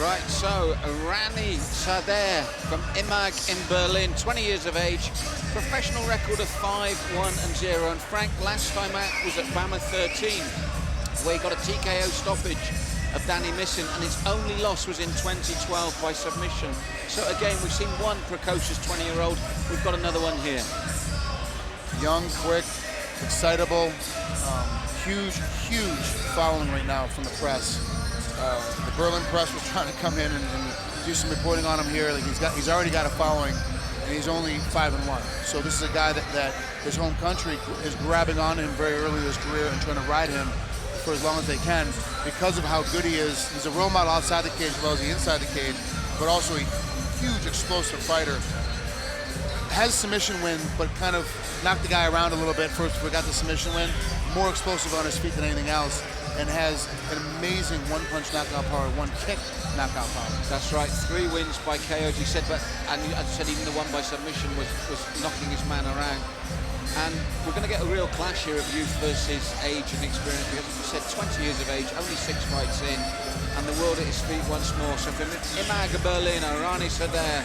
Right, so Rany Saadeh from IMAG in Berlin, 20 years of age, professional record of 5-1-0. And Frank, last time out was at BAMMA 13, where he got a TKO stoppage of Danny Missin, and his only loss was in 2012 by submission. So again, we've seen one precocious 20-year-old. We've got another one here. Young, quick, excitable, huge following right now from the press. The Berlin press was trying to come in and do some reporting on him here. Like he's already got a following, and he's only 5-1. So this is a guy that his home country is grabbing on him very early in his career and trying to ride him for as long as they can because of how good he is. He's a role model outside the cage as well as inside the cage, but also a huge explosive fighter. Has submission win, but kind of knocked the guy around a little bit. First, we got the submission win. More explosive on his feet than anything else, and has an amazing one-punch knockout power, one-kick knockout power. That's right, 3 wins by KO, as you said, but and as I said, even the one by submission was knocking his man around. And we're going to get a real clash here of youth versus age and experience, because as you said, 20 years of age, only 6 fights in, and the world at his feet once more. So from IMAG Berlin, Rany Saadeh.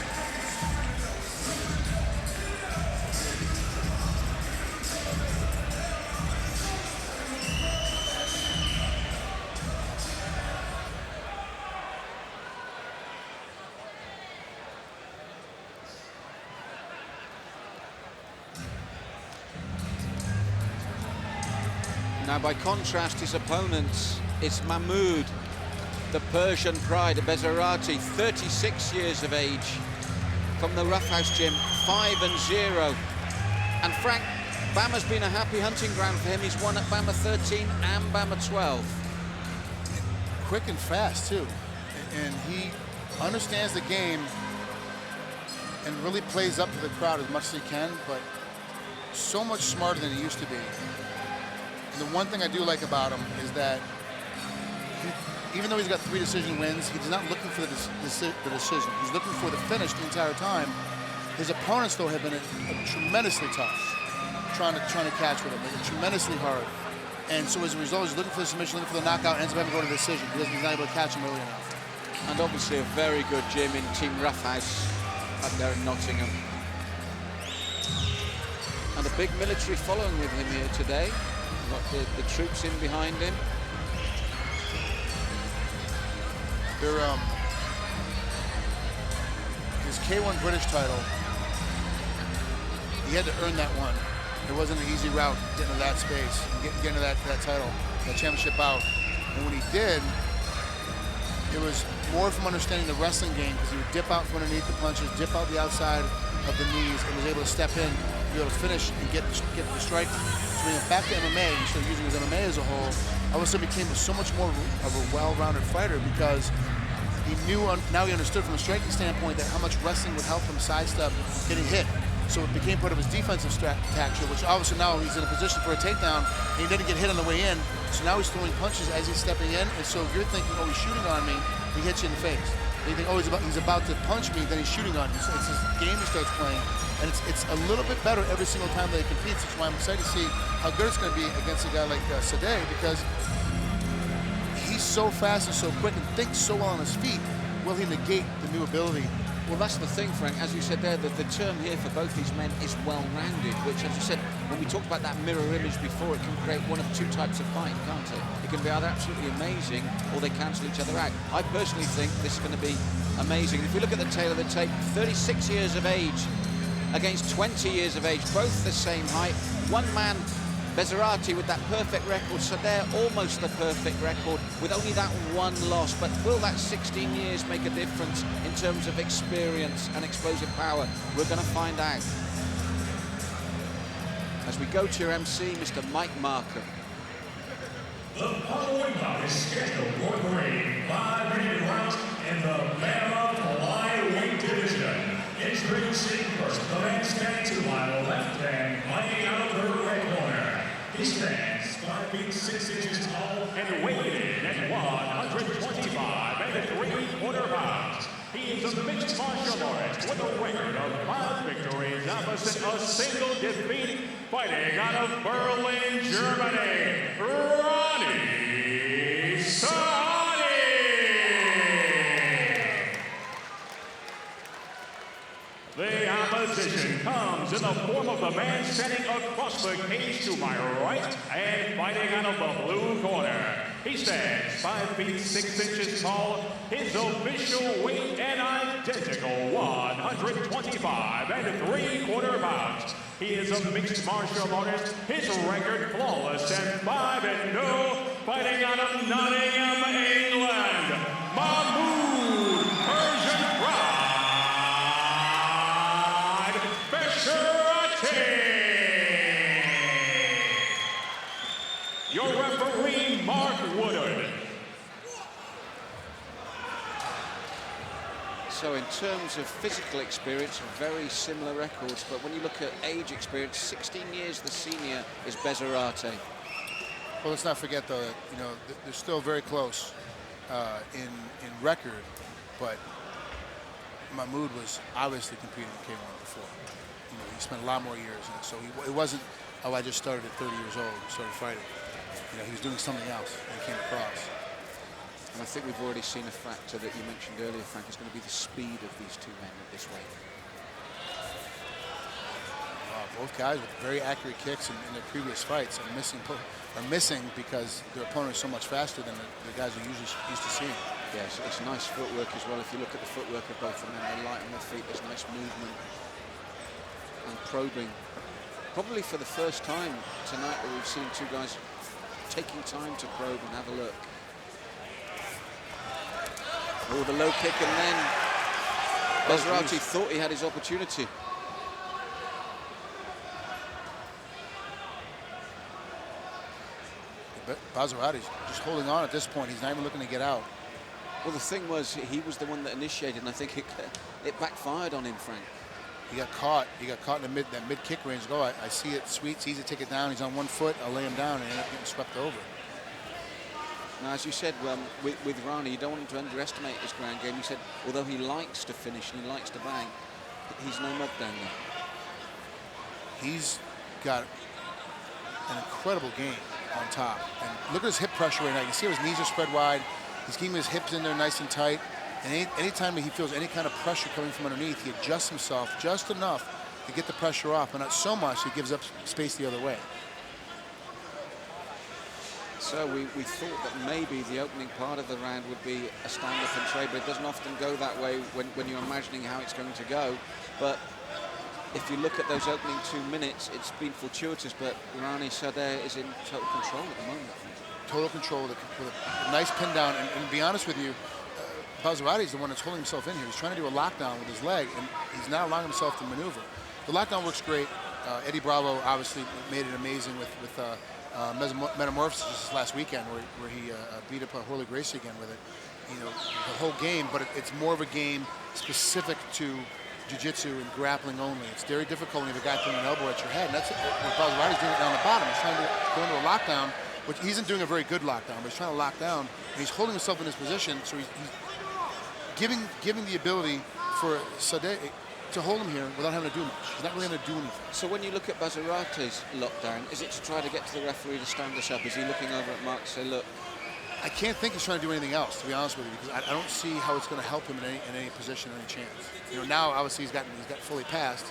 Now, by contrast, his opponents, it's Mahmood, the Persian pride, Besharate, 36 years of age, from the Roughhouse Gym, 5-0. And Frank, BAMMA's been a happy hunting ground for him. He's won at BAMMA 13 and BAMMA 12. Quick and fast, too. And he understands the game and really plays up to the crowd as much as he can, but so much smarter than he used to be. The one thing I do like about him is that even though he's got 3 decision wins, he's not looking for the decision. He's looking for the finish the entire time. His opponents, though, have been tremendously tough, trying to catch with him. They're tremendously hard. And so as a result, he's looking for the submission, looking for the knockout, ends up having to go to the decision. He's not able to catch him early enough. And obviously a very good gym in Team Roughhouse up there in Nottingham. And a big military following with him here today. Got the troops in behind him. His K1 British title, he had to earn that one. It wasn't an easy route getting to that space, getting to that title, that championship bout. And when he did, it was more from understanding the wrestling game, because he would dip out from underneath the punches, dip out the outside of the knees, and was able to step in, be able to finish and get the strike. So when he went back to MMA, and started using his MMA as a whole, all of a sudden became so much more of a well-rounded fighter, because he knew, now he understood from a striking standpoint that how much wrestling would help him sidestep getting hit. So it became part of his defensive tactic, which obviously now he's in a position for a takedown, and he didn't get hit on the way in. So now he's throwing punches as he's stepping in, and so if you're thinking, oh, he's shooting on me, he hits you in the face. You think, oh, he's about to punch me, then he's shooting on you. So it's his game he starts playing, and it's a little bit better every single time that he competes. That's why I'm excited to see how good it's going to be against a guy like Saadeh, because he's so fast and so quick and thinks so well on his feet. Will he negate the new ability? Well, that's the thing, Frank. As you said there, the term here for both these men is well-rounded, which, as you said, when we talked about that mirror image before, it can create one of 2 types of fight, can't it? It can be either absolutely amazing or they cancel each other out. I personally think this is going to be amazing. If you look at the tail of the tape, 36 years of age against 20 years of age, both the same height. One man, Besharate, with that perfect record. Saadeh almost the perfect record with only that 1 loss. But will that 16 years make a difference in terms of experience and explosive power? We're going to find out. As we go to your MC, Mr. Mike Markham. The following bout is scheduled for 5 rounds in the BAMMA Flyweight division. Introducing first, the man standing to my left hand, fighting out of the red corner. He stands 5 feet 6 inches tall and weighing in at 125 and 3/4 pounds. He is a mixed martial artist with a record of 5 victories opposite a single defeat, fighting out of Berlin, Germany, Rany Saadeh. the form of the man standing across the cage to my right and fighting out of the blue corner. He stands 5 feet 6 inches tall, his official weight an identical 125 3/4 pounds. He is a mixed martial artist, his record flawless and 5-0, fighting out of Nottingham, England, Mahmood Persian Besharate. Your referee, Mark Woodard. So in terms of physical experience, very similar records, but when you look at age experience, 16 years the senior is Besharate. Well, let's not forget, though, that, you know, they're still very close in record, but Mahmood was obviously competing in K1 before. You know, he spent a lot more years in it, so it wasn't, oh, I just started at 30 years old and started fighting. You know, he was doing something else when he came across. And I think we've already seen a factor that you mentioned earlier, Frank, is going to be the speed of these two men at this weight. Both guys with very accurate kicks in their previous fights are missing because their opponent is so much faster than the guys we're usually used to seeing. Yes, it's nice footwork as well. If you look at the footwork of both of them, they're light on their feet, there's nice movement and probing. Probably for the first time tonight that we've seen two guys taking time to probe and have a look. Oh, the low kick, and then Besharate thought he had his opportunity. Besharate's just holding on at this point. He's not even looking to get out. Well, the thing was, he was the one that initiated, and I think it backfired on him, Frank. He got caught. He got caught in that mid kick range. Go, I see it. Sweet. It's easy to take it down. He's on 1 foot. I'll lay him down and end up getting swept over. Now, as you said, with Rany, you don't want him to underestimate his ground game. You said, although he likes to finish and he likes to bang, he's no knockdown there. He's got an incredible game on top. And look at his hip pressure right now. You can see his knees are spread wide. He's keeping his hips in there nice and tight. And anytime he feels any kind of pressure coming from underneath, he adjusts himself just enough to get the pressure off, but not so much he gives up space the other way. So we thought that maybe the opening part of the round would be a stand-up and trade, but it doesn't often go that way when you're imagining how it's going to go. But if you look at those opening 2 minutes, it's been fortuitous, but Rany Saadeh is in total control at the moment. Total control with a nice pin down. And to be honest with you, Besharate is the one that's holding himself in here. He's trying to do a lockdown with his leg, and he's not allowing himself to maneuver. The lockdown works great. Eddie Bravo obviously made it amazing with Metamorphosis last weekend, where he beat up Horley Gracie again with it. You know, the whole game, but it's more of a game specific to jiu-jitsu and grappling only. It's very difficult when you have a guy throwing an elbow at your head, and that's what Besharate's doing it down the bottom. He's trying to go into a lockdown, which he isn't doing a very good lockdown, but he's trying to lock down, and he's holding himself in this position, so he's giving the ability for Saadeh to hold him here without having to do much. He's not really going to do anything. So when you look at Besharate's lockdown, is it to try to get to the referee to stand us up? Is he looking over at Mark to say, look? I can't think he's trying to do anything else, to be honest with you, because I don't see how it's going to help him in any position, any chance. You know, now obviously he's got fully passed.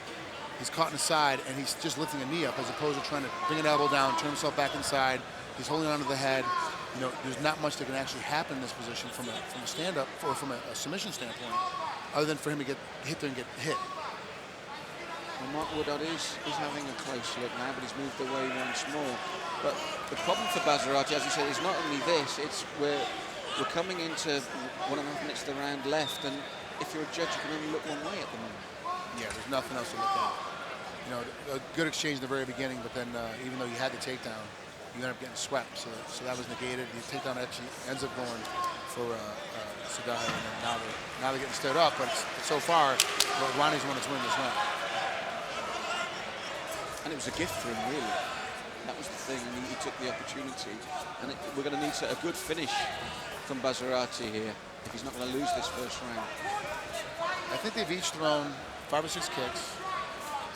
He's caught in the side, and he's just lifting a knee up as opposed to trying to bring an elbow down, turn himself back inside. He's holding onto the head. You know, there's not much that can actually happen in this position from a stand-up or from a submission standpoint, other than for him to get hit there and get hit. Well, Mark Woodard is having a close look now, but he's moved away once more. But the problem for Besharate, as you said, is not only this, it's we're coming into 1.5 minutes of the round left, and if you're a judge, you can only look one way at the moment. Yeah, there's nothing else to look at. You know, a good exchange in the very beginning, but then even though you had the takedown, you end up getting swept, so that was negated. The takedown actually ends up going for Saadeh, and then now they're getting stood up, but so far, Rany's the one that's winning this round. And it was a gift for him, really. That was the thing, and he took the opportunity. And we're going to need a good finish from Besharate here if he's not going to lose this first round. I think they've each thrown 5 or 6 kicks,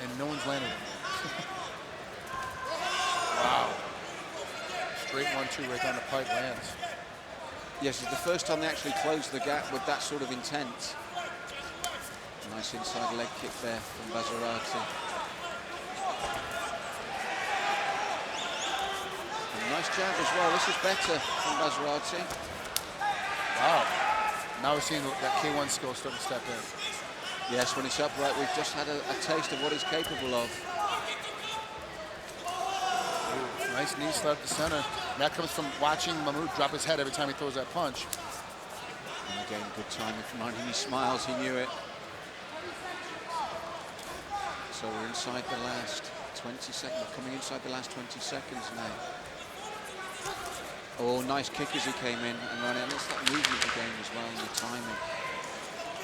and no one's landed them. Wow. Straight 1-2 right down the pipe lands. Yes, it's the first time they actually closed the gap with that sort of intent. Nice inside leg kick there from Besharate. nice jab as well. This is better from Besharate. Wow. Now we're seeing that K1 skill starting to step in. Yes, when it's upright, we've just had a taste of what he's capable of. Ooh, nice knee slap to center. And that comes from watching Mahmood drop his head every time he throws that punch. And again, good timing from Rany. He smiles, he knew it. So we're inside the last 20 seconds, coming inside the last 20 seconds now. Oh, nice kick as he came in, and Rany, and it's that movement again as well, and the timing.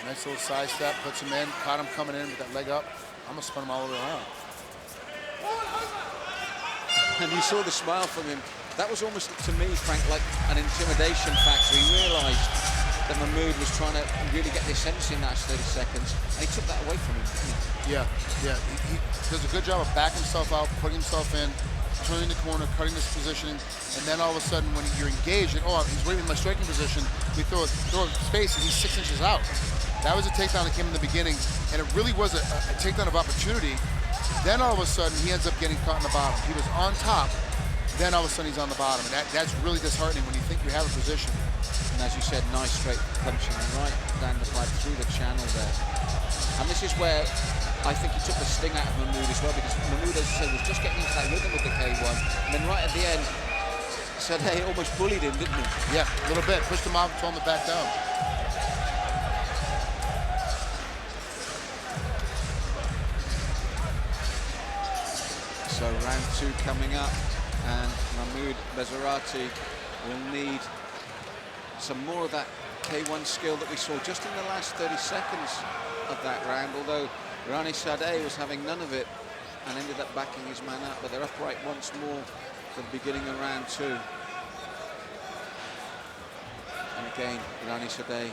Nice little side step, puts him in, caught him coming in with that leg up. Almost spun him all the way around. And you saw the smile from him. That was almost, to me, Frank, like an intimidation factor. He realised that Mahmood was trying to really get the essence in that 30 seconds, and he took that away from him, didn't he? Yeah. He does a good job of backing himself out, putting himself in, turning the corner, cutting this positioning, and then all of a sudden when you're engaged, and he's waiting in my striking position, we throw a space and he's 6 inches out. That was a takedown that came in the beginning, and it really was a takedown of opportunity. Then all of a sudden he ends up getting caught in the bottom. He was on top, then all of a sudden he's on the bottom, and that's really disheartening when you think you have a position. And as you said, nice straight punching right down the pipe through the channel there. And this is where I think he took the sting out of Mahmood as well, because Mahmood, as I said, was just getting into that rhythm with the K1. And then right at the end, Saadeh almost bullied him, didn't he? Yeah, a little bit. Pushed him off, told him to back down. So round 2 coming up, and Mahmood Besharate will need some more of that K1 skill that we saw just in the last 30 seconds of that round, although Rany Saadeh was having none of it and ended up backing his man up, but they're upright once more for the beginning of round 2. And again, Rany Saadeh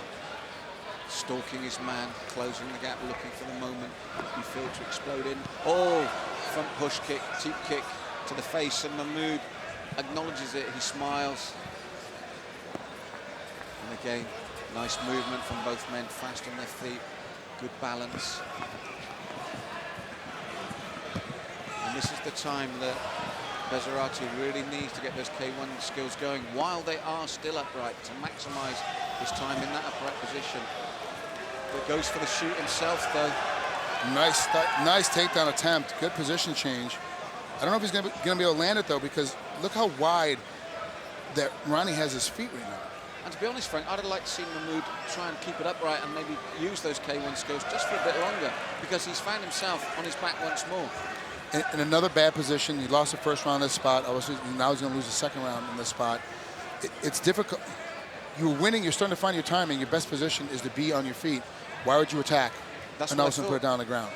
stalking his man, closing the gap, looking for the moment he feared to explode in. Oh, front push kick, cheap kick to the face, and Mahmood acknowledges it, he smiles. And again, nice movement from both men, fast on their feet, good balance. And this is the time that Besharate really needs to get those K1 skills going while they are still upright, to maximise his time in that upright position. But goes for the shoot himself, though. Nice takedown attempt, good position change. I don't know if he's going to be able to land it, though, because look how wide that Rany has his feet right now. And to be honest, Frank, I'd like to see Mahmood try and keep it upright and maybe use those K1 skills just for a bit longer, because he's found himself on his back once more. In another bad position, he lost the first round in this spot. Now he's going to lose the second round in this spot. It's difficult. You're winning. You're starting to find your timing. Your best position is to be on your feet. Why would you attack? That's and also put it down on the ground.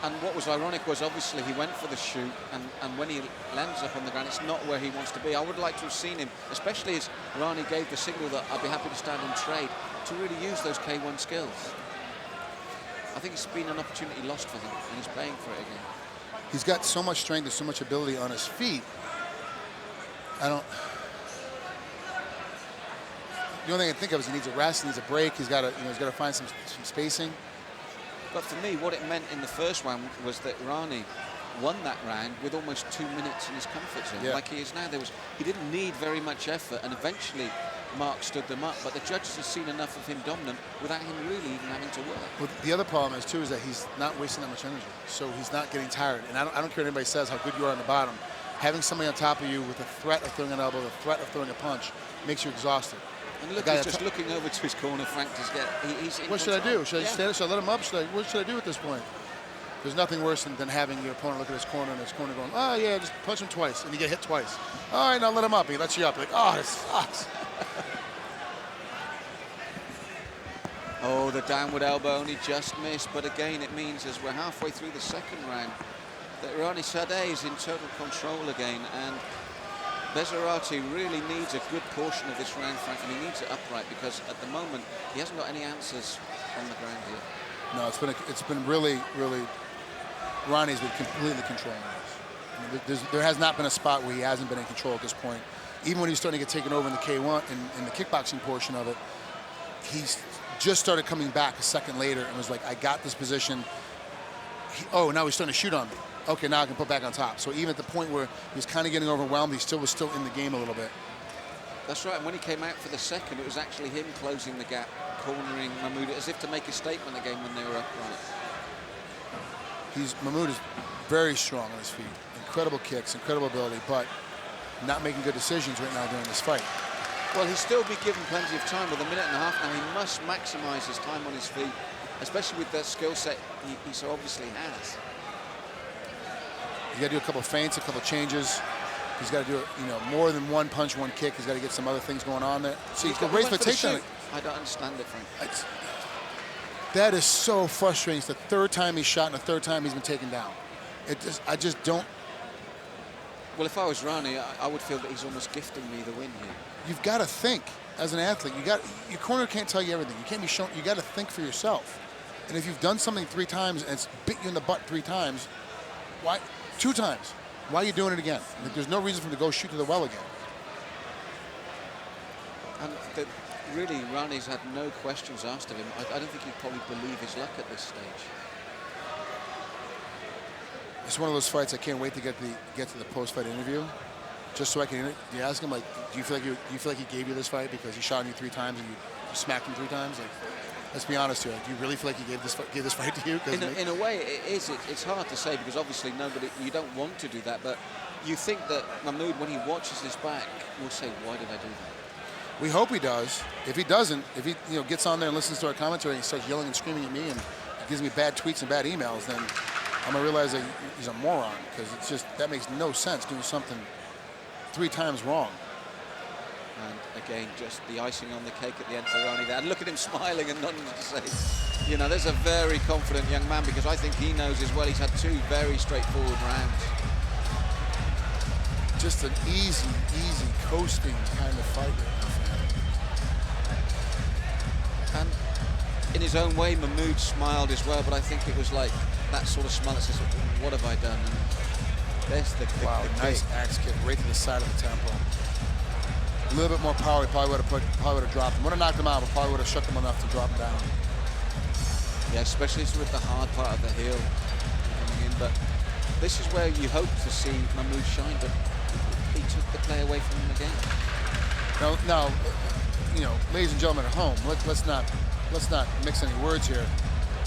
And what was ironic was obviously he went for the shoot, and when he lands up on the ground, it's not where he wants to be. I would like to have seen him, especially as Rany gave the signal that I'd be happy to stand and trade, to really use those K1 skills. I think it's been an opportunity lost for him, and he's paying for it again. He's got so much strength and so much ability on his feet. The only thing I can think of is he needs a rest, he needs a break. He's got to find some spacing. But for me, what it meant in the first round was that Rany won that round with almost 2 minutes in his comfort zone, like he is now. He didn't need very much effort, and eventually Mark stood them up. But the judges have seen enough of him dominant without him really even having to work. Well, the other problem is too is that he's not wasting that much energy, so he's not getting tired. And I don't care what anybody says how good you are on the bottom. Having somebody on top of you with a threat of throwing an elbow, the threat of throwing a punch, makes you exhausted. And look, he's just looking over to his corner, Frank, to get. What should I do? Should I stand? Should I let him up? What should I do at this point? There's nothing worse than having your opponent look at his corner and his corner going, oh yeah, just punch him twice, and you get hit twice. All right, now let him up. He lets you up. You're like, oh, this sucks. Oh, the downward elbow only just missed, but again, it means as we're halfway through the second round that Rany Saadeh is in total control again, and Besharate really needs a good portion of this round, Frank, and he needs it upright, because at the moment he hasn't got any answers on the ground here. No, it's been really, really. Rany's been completely controlling this. There has not been a spot where he hasn't been in control at this point. Even when he's starting to get taken over in the K1 in the kickboxing portion of it, he's just started coming back a second later and was like, I got this position. Now he's starting to shoot on me. okay, now I can put back on top. So even at the point where he was kind of getting overwhelmed, he was still in the game a little bit. That's right, and when he came out for the second, it was actually him closing the gap, cornering Mahmood, as if to make a statement again when they were up on it. Mahmood is very strong on his feet. Incredible kicks, incredible ability, but not making good decisions right now during this fight. Well, he'll still be given plenty of time with a minute and a half now. He must maximize his time on his feet, especially with that skill set he so obviously has. You got to do a couple of feints, a couple of changes. He's got to do, more than one punch, one kick. He's got to get some other things going on there. See, he's got raised for takedown. I don't understand it, Frank. That is so frustrating. It's the third time he's shot and the third time he's been taken down. I just don't. Well, if I was Rany, I would feel that he's almost gifting me the win here. You've got to think as an athlete. Your corner can't tell you everything. You can't be shown. You got to think for yourself. And if you've done something 3 times and it's bit you in the butt 3 times, why? 2 times. Why are you doing it again? Like, there's no reason for him to go shoot to the well again. And really, Rany's had no questions asked of him. I don't think he'd probably believe his luck at this stage. It's one of those fights I can't wait to get to the post-fight interview, just so I can ask him, like, do you feel like he gave you this fight because he shot you 3 times and you smacked him 3 times? Like, let's be honest here. Do you really feel like he gave this fight to you? In a way, it is. It's hard to say because obviously you don't want to do that, but you think that Mahmood, when he watches this back, will say, "Why did I do that?" We hope he does. If he doesn't, if he gets on there and listens to our commentary and he starts yelling and screaming at me and gives me bad tweets and bad emails, then I'm gonna realize that he's a moron, because that makes no sense, doing something 3 times wrong. And again, just the icing on the cake at the end for Rany there. And look at him smiling and nothing to say. There's a very confident young man, because I think he knows as well he's had 2 very straightforward rounds. Just an easy coasting kind of fight. And in his own way, Mahmood smiled as well, but I think it was like that sort of smile that says, "What have I done?" And there's the nice axe kick right to the side of the temple. A little bit more power, he probably would have dropped him. Would have knocked him out, but probably would have shook him enough to drop him down. Yeah, especially with the hard part of the heel coming in. But this is where you hope to see Mahmood shine, but he took the play away from him again. Now, ladies and gentlemen at home, let's not mix any words here.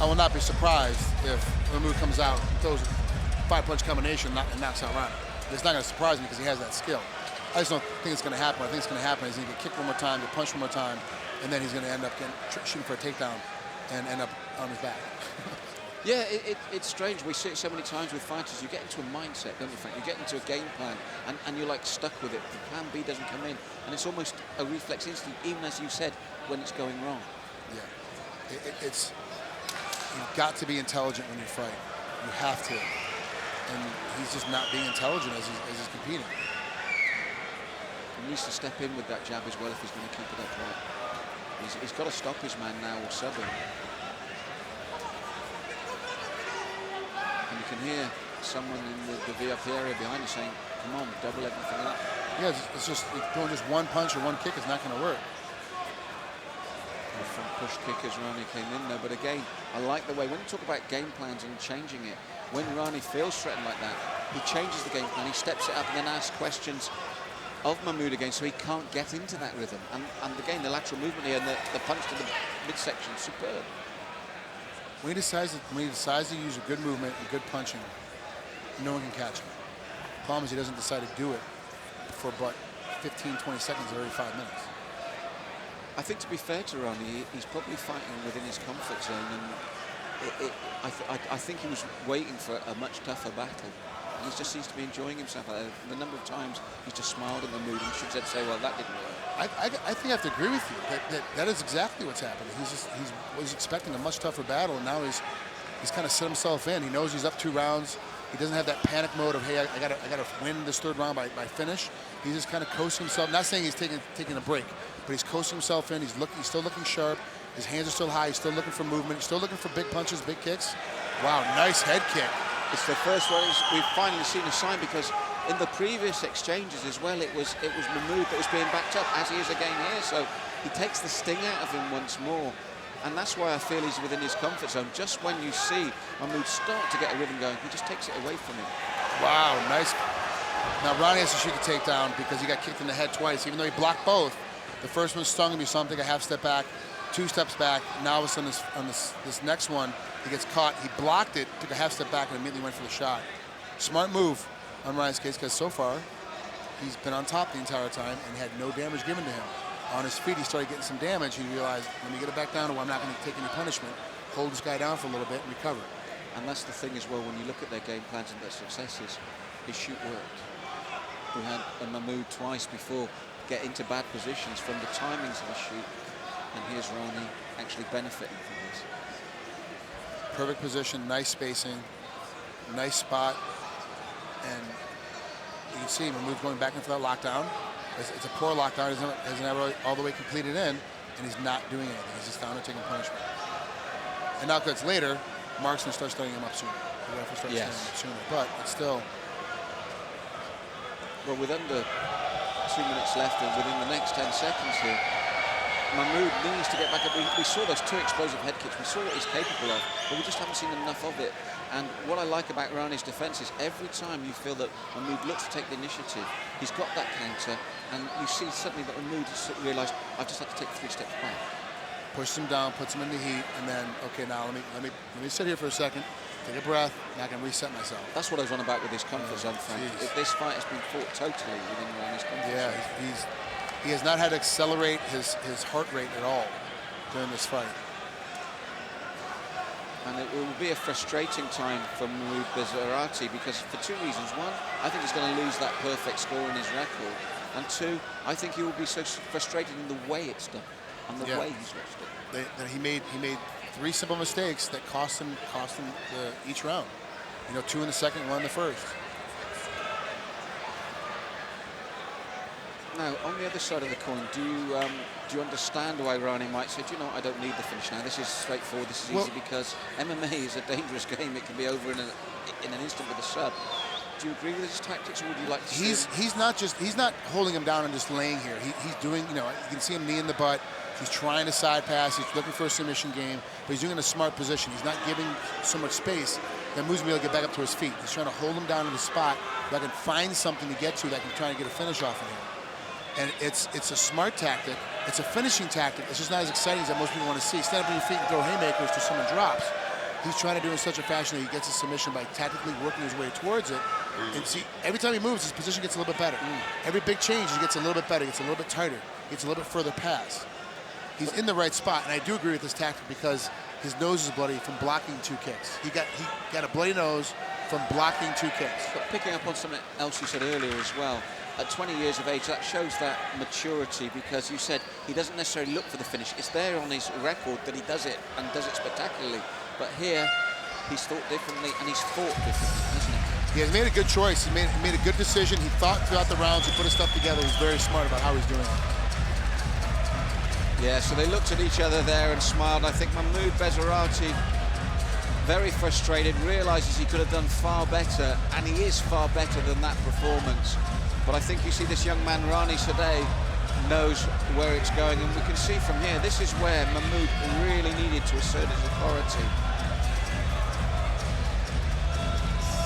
I will not be surprised if Mahmood comes out, throws a 5-punch combination and knocks out Rany. It's not going to surprise me because he has that skill. I just don't think it's going to happen. What I think it's going to happen is he's going to get kicked one more time, get punched one more time, and then he's going to end up shooting for a takedown and end up on his back. Yeah, it's strange. We see it so many times with fighters. You get into a mindset, don't you, Frank? You get into a game plan, and you're like stuck with it. The plan B doesn't come in, and it's almost a reflex instinct, even as you said, when it's going wrong. Yeah, you've got to be intelligent when you fight. You have to, and he's just not being intelligent as he's competing. He needs to step in with that jab as well if he's going to keep it upright. He's got to stop his man now or sub him. And you can hear someone in the VIP area behind you saying, "Come on, double everything up." Yeah, it's just doing just one punch or one kick is not going to work. From push kick as Rany came in there, but again, I like the way when you talk about game plans and changing it. When Rany feels threatened like that, he changes the game plan. He steps it up and then asks questions of Mahmood again, so he can't get into that rhythm. And again, the lateral movement here and the punch to the midsection, superb. When he decides to use a good movement and good punching, no one can catch him. The problem is he doesn't decide to do it for about 15, 20 seconds every 5 minutes. I think, to be fair to Rany, he's probably fighting within his comfort zone, and I think he was waiting for a much tougher battle. And he just seems to be enjoying himself. The number of times he's just smiled at Mahmood and should say, "Well, that didn't work." I think I have to agree with you. That is exactly what's happening. He was expecting a much tougher battle, and now he's kind of set himself in. He knows he's up 2 rounds. He doesn't have that panic mode of, "Hey, I gotta win this 3rd round by finish." He's just kind of coasting himself. Not saying he's taking a break, but he's coasting himself in. He's still looking sharp. His hands are still high. He's still looking for movement. He's still looking for big punches, big kicks. Wow, nice head kick. It's the first one we've finally seen a sign, because in the previous exchanges as well, it was Mahmood that was being backed up, as he is again here. So he takes the sting out of him once more. And that's why I feel he's within his comfort zone. Just when you see Mahmood start to get a rhythm going, he just takes it away from him. Wow, nice. Now Rany has to shoot the takedown because he got kicked in the head twice. Even though he blocked both, the first one stung him. He saw him take a half step back, 2 steps back. Now all of a sudden on this next one, he gets caught. He blocked it, took a half step back, and immediately went for the shot. Smart move on Ryan's case because so far he's been on top the entire time and had no damage given to him. On his feet, he started getting some damage. He realized, let me get it back down, or I'm not going to take any punishment. Hold this guy down for a little bit and recover. And that's the thing as well, when you look at their game plans and their successes, his shoot worked. We had Mahmood twice before get into bad positions from the timings of the shoot, and here's Rany actually benefiting from this. Perfect position, nice spacing, nice spot, and you can see Mahmood going back into that lockdown. It's a poor lockdown. He hasn't ever all the way completed in, and he's not doing anything. He's just down and taking punishment. And now, because later, Mark's going to start starting him up sooner. The ref will start starting him up sooner, but it's still. Well, with under 2 minutes left and within the next 10 seconds here, Mahmood needs to get back up. We saw those 2 explosive head kicks. We saw what he's capable of, but we just haven't seen enough of it. And what I like about Rany's defense is every time you feel that Mahmood looks to take the initiative, he's got that counter, and you see suddenly that Mahmood has realised, I've just had to take 3 steps back. Pushes him down, puts him in the heat, and then, okay, now let me sit here for a second, take a breath, and I can reset myself. That's what I was on about with his comfort zone, Frank. This fight has been fought totally within Rany's comfort zone. Yeah, he has not had to accelerate his heart rate at all during this fight. And it will be a frustrating time for Mahmood Besharate because for 2 reasons. One, I think he's going to lose that perfect score in his record. And 2, I think he will be so frustrated in the way it's done and the way he's lost it. That he made 3 simple mistakes that cost him each round. You know, 2 in the second, 1 in the first. Now, on the other side of the coin, do you understand why Rany might say, do you know what, I don't need the finish now. This is straightforward, this is easy, because MMA is a dangerous game. It can be over in an instant with a sub. Do you agree with his tactics, or would you like to see he's not holding him down and just laying here. He's doing, you know, you can see him knee in the butt. He's trying to side pass. He's looking for a submission game, but he's doing it in a smart position. He's not giving so much space that Mahmood's going to be able to get back up to his feet. He's trying to hold him down in the spot where I can find something to get to that can try to get a finish off of him. And it's a smart tactic. It's a finishing tactic. It's just not as exciting as that most people want to see. Stand up on your feet and throw haymakers till someone drops. He's trying to do it in such a fashion that he gets a submission by tactically working his way towards it. And see, every time he moves, his position gets a little bit better. Every big change, he gets a little bit better, gets a little bit tighter, gets a little bit further past. He's in the right spot, and I do agree with this tactic because his nose is bloody from blocking 2 kicks. He got a bloody nose from blocking 2 kicks. But picking up on something else you said earlier as well, at 20 years of age, that shows that maturity because you said he doesn't necessarily look for the finish. It's there on his record that he does it and does it spectacularly. But here, he's thought differently and he's fought differently, hasn't he? He has made a good choice. He made a good decision. He thought throughout the rounds. He put his stuff together. He's very smart about how he's doing it. Yeah, so they looked at each other there and smiled. I think Mahmood Besharate, very frustrated, realises he could have done far better, and he is far better than that performance. But I think you see this young man, Rany Saadeh, knows where it's going, and we can see from here, this is where Mahmood really needed to assert his authority.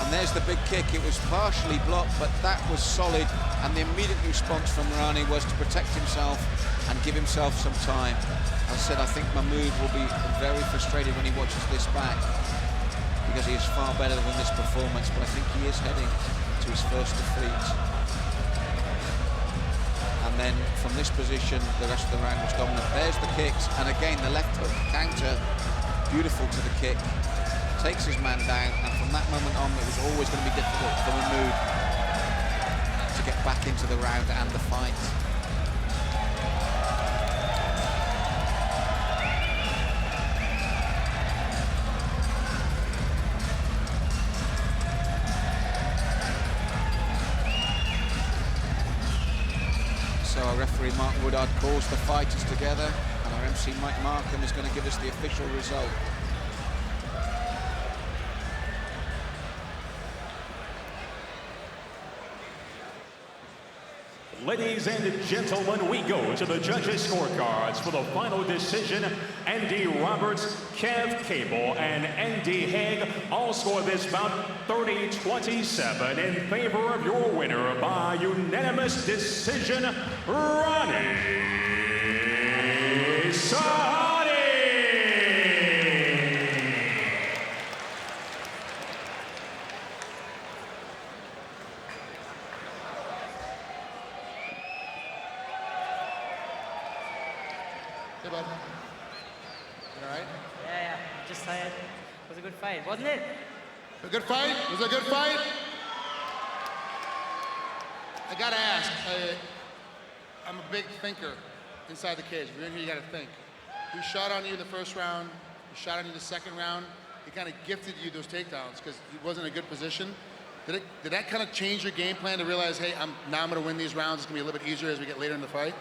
And there's the big kick. It was partially blocked, but that was solid, and the immediate response from Rany was to protect himself and give himself some time. As I said, I think Mahmood will be very frustrated when he watches this back because he is far better than this performance, but I think he is heading to his first defeat. And then from this position, the rest of the round was dominant. There's the kicks, and again, the left hook counter, beautiful to the kick, takes his man down, and from that moment on, it was always going to be difficult for Mahmood to get back into the round and the fight. So our referee Mark Woodard calls the fighters together, and our MC Mike Markham is going to give us the official result. Ladies and gentlemen, we go to the judges' scorecards for the final decision. Andy Roberts, Kev Cable, and Andy Haig all score this bout 30-27 in favor of your winner by unanimous decision, Rany Saadeh. Hey, bud. You all right? Yeah, just tired. It was a good fight, wasn't it? A good fight? Was it a good fight? I gotta ask, I'm a big thinker inside the cage. If you're in here, you gotta think. He shot on you the first round, he shot on you the second round, he kind of gifted you those takedowns because he wasn't in a good position. Did that kind of change your game plan to realize, hey, now I'm gonna win these rounds, it's gonna be a little bit easier as we get later in the fight?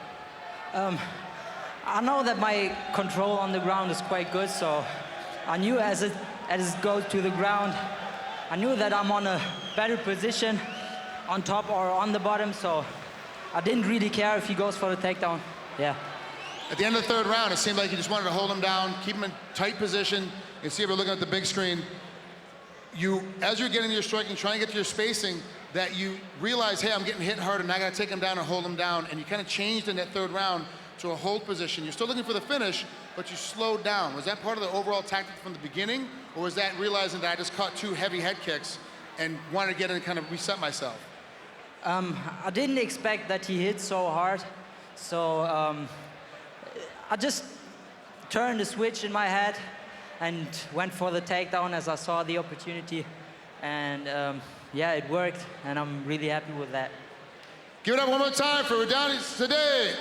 I know that my control on the ground is quite good, so I knew as it goes to the ground, I knew that I'm on a better position on top or on the bottom, so I didn't really care if he goes for the takedown. Yeah. At the end of the third round, it seemed like you just wanted to hold him down, keep him in tight position, and see if we're looking at the big screen. As you're getting your striking, trying to get to your spacing, that you realize, hey, I'm getting hit hard, and I got to take him down and hold him down, and you kind of changed in that third round to a hold position. You're still looking for the finish, but you slowed down. Was that part of the overall tactic from the beginning, or was that realizing that I just caught 2 heavy head kicks and wanted to get in and kind of reset myself? I didn't expect that he hit so hard, so I just turned the switch in my head and went for the takedown as I saw the opportunity, and yeah, it worked, and I'm really happy with that. Give it up one more time for Rany Saadeh.